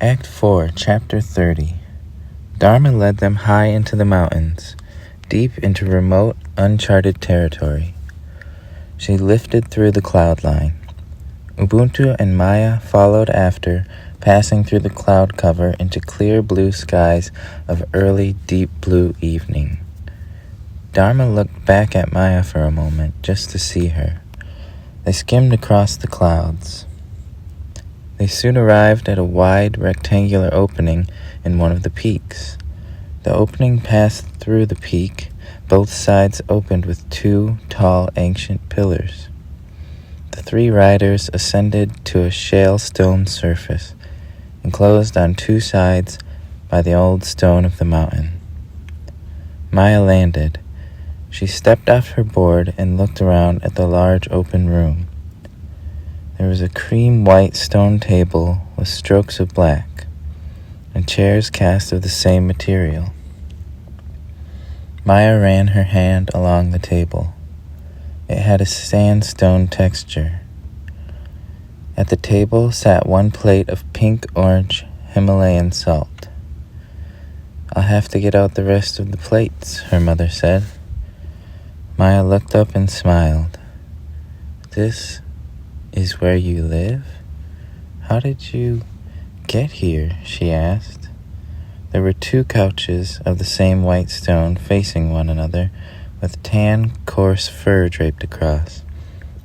Act 4, Chapter 30. Dharma led them high into the mountains, deep into remote, uncharted territory. She lifted through the cloud line. Ubuntu and Maya followed after, passing through the cloud cover into clear blue skies of early, deep blue evening. Dharma looked back at Maya for a moment, just to see her. They skimmed across the clouds. They soon arrived at a wide, rectangular opening in one of the peaks. The opening passed through the peak. Both sides opened with two tall, ancient pillars. The three riders ascended to a shale stone surface, enclosed on two sides by the old stone of the mountain. Maya landed. She stepped off her board and looked around at the large open room. There was a cream-white stone table with strokes of black, and chairs cast of the same material. Maya ran her hand along the table. It had a sandstone texture. At the table sat one plate of pink-orange Himalayan salt. "I'll have to get out the rest of the plates," her mother said. Maya looked up and smiled. "This is where you live? How did you get here?" she asked. There were two couches of the same white stone facing one another, with tan, coarse fur draped across,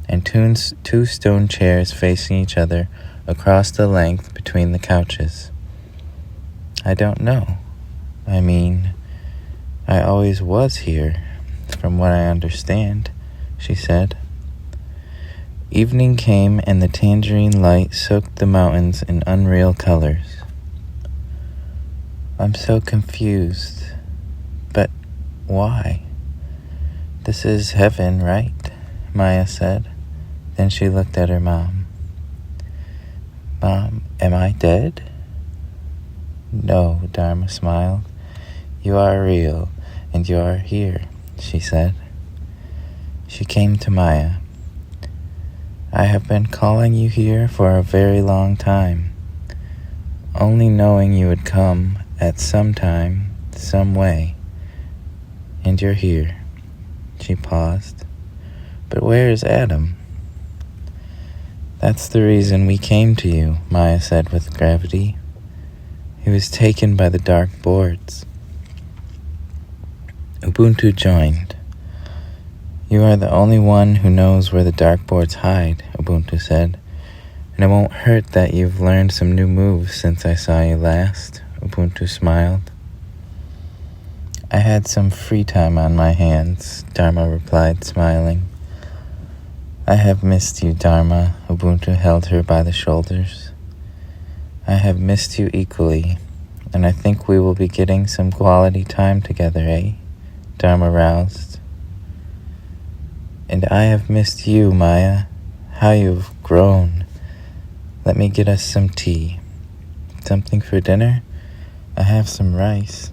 and two stone chairs facing each other across the length between the couches. "I don't know. I always was here, from what I understand," she said. Evening came and the tangerine light soaked the mountains in unreal colors. "I'm so confused. But why? This is heaven, right?" Maya said. Then she looked at her mom. "Mom, am I dead?" "No," Dharma smiled. "You are real, and you are here," she said. She came to Maya. "I have been calling you here for a very long time, only knowing you would come at some time, some way. And you're here." She paused. "But where is Adam?" "That's the reason we came to you," Maya said with gravity. "He was taken by the dark boards." Ubuntu joined. "You are the only one who knows where the dark boards hide," Ubuntu said. "And it won't hurt that you've learned some new moves since I saw you last." Ubuntu smiled. "I had some free time on my hands," Dharma replied, smiling. "I have missed you, Dharma." Ubuntu held her by the shoulders. "I have missed you equally, and I think we will be getting some quality time together, eh?" Dharma roused. "And I have missed you, Maya. How you've grown. Let me get us some tea. Something for dinner? I have some rice.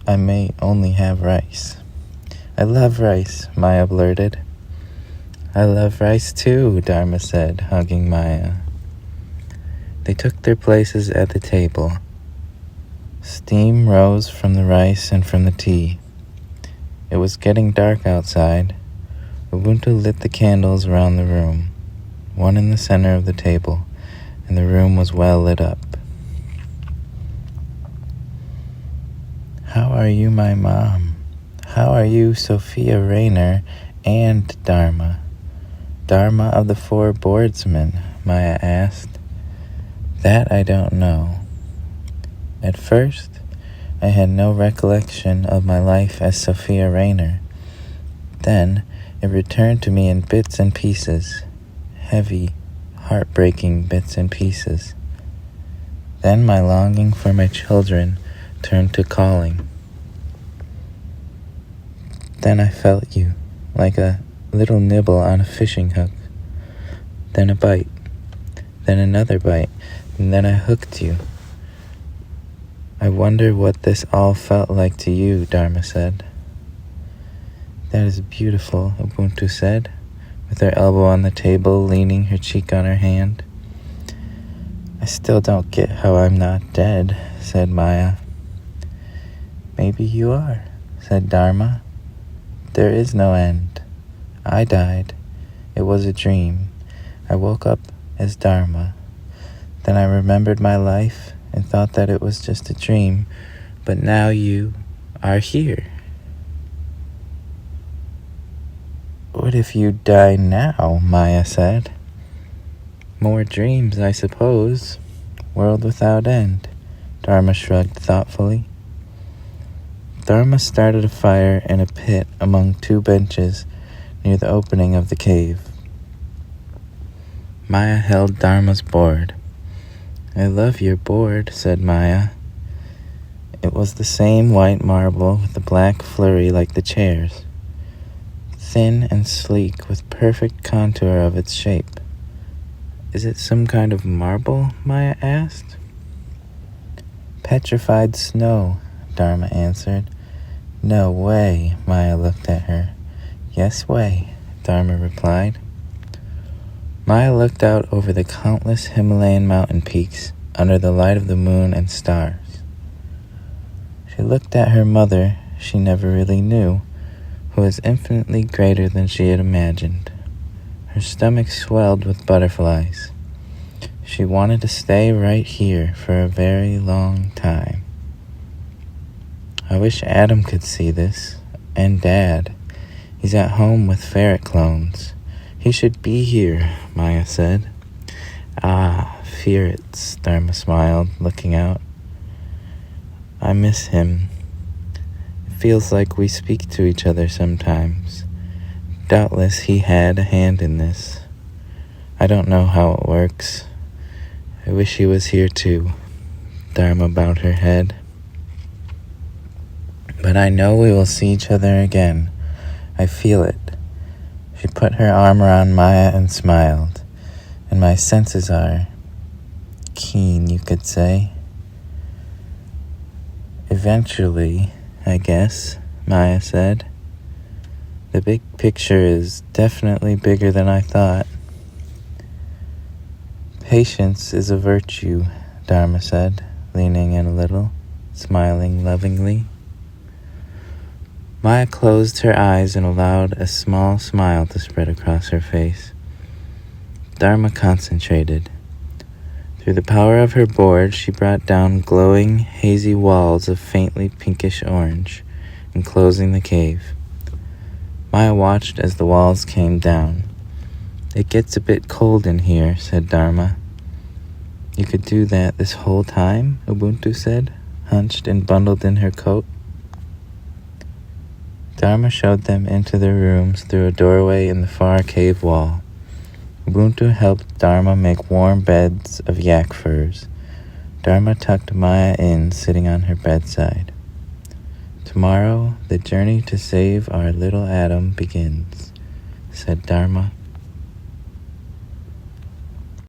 I may only have rice." "I love rice," Maya blurted. "I love rice too," Dharma said, hugging Maya. They took their places at the table. Steam rose from the rice and from the tea. It was getting dark outside. Ubuntu lit the candles around the room, one in the center of the table, and the room was well lit up. "How are you, my mom? How are you, Sophia Rayner and Dharma? Dharma of the Four Boardsmen?" Maya asked. "That I don't know. At first, I had no recollection of my life as Sophia Rayner. Then, it returned to me in bits and pieces, heavy, heartbreaking bits and pieces. Then my longing for my children turned to calling. Then I felt you, like a little nibble on a fishing hook. Then a bite, then another bite, and then I hooked you. I wonder what this all felt like to you," Dharma said. "That is beautiful," Ubuntu said, with her elbow on the table, leaning her cheek on her hand. I still don't get how I'm not dead, said Maya. Maybe you are, said Dharma. There is no end. I died. It was a dream. I woke up as Dharma. Then I remembered my life and thought that it was just a dream, but now you are here. What if you die now? Maya said. More dreams, I suppose. World without end. Dharma shrugged thoughtfully. Dharma started a fire in a pit among two benches near the opening of the cave. Maya held Dharma's board. I love your board, said Maya. It was the same white marble with the black flurry like the chairs, thin and sleek with perfect contour of its shape. Is it some kind of marble? Maya asked. Petrified snow, Dharma answered. No way, Maya looked at her. Yes way, Dharma replied. Maya looked out over the countless Himalayan mountain peaks under the light of the moon and stars. She looked at her mother she never really knew, who was infinitely greater than she had imagined. Her stomach swelled with butterflies. She wanted to stay right here for a very long time. I wish Adam could see this, and Dad. He's at home with ferret clones. He should be here, Maya said. Ah, ferrets, Dharma smiled, looking out. I miss him. It feels like we speak to each other sometimes. Doubtless he had a hand in this. I don't know how it works. I wish he was here too. Dharma bowed her head. But I know we will see each other again. I feel it. She put her arm around Maya and smiled. And my senses are keen, you could say. Eventually, I guess, Maya said. The big picture is definitely bigger than I thought. Patience is a virtue, Dharma said, leaning in a little, smiling lovingly. Maya closed her eyes and allowed a small smile to spread across her face. Dharma concentrated. Through the power of her board, she brought down glowing, hazy walls of faintly pinkish orange, enclosing the cave. Maya watched as the walls came down. It gets a bit cold in here, said Dharma. You could do that this whole time, Ubuntu said, hunched and bundled in her coat. Dharma showed them into their rooms through a doorway in the far cave wall. Ubuntu helped Dharma make warm beds of yak furs. Dharma tucked Maya in, sitting on her bedside. Tomorrow, the journey to save our little Adam begins, said Dharma.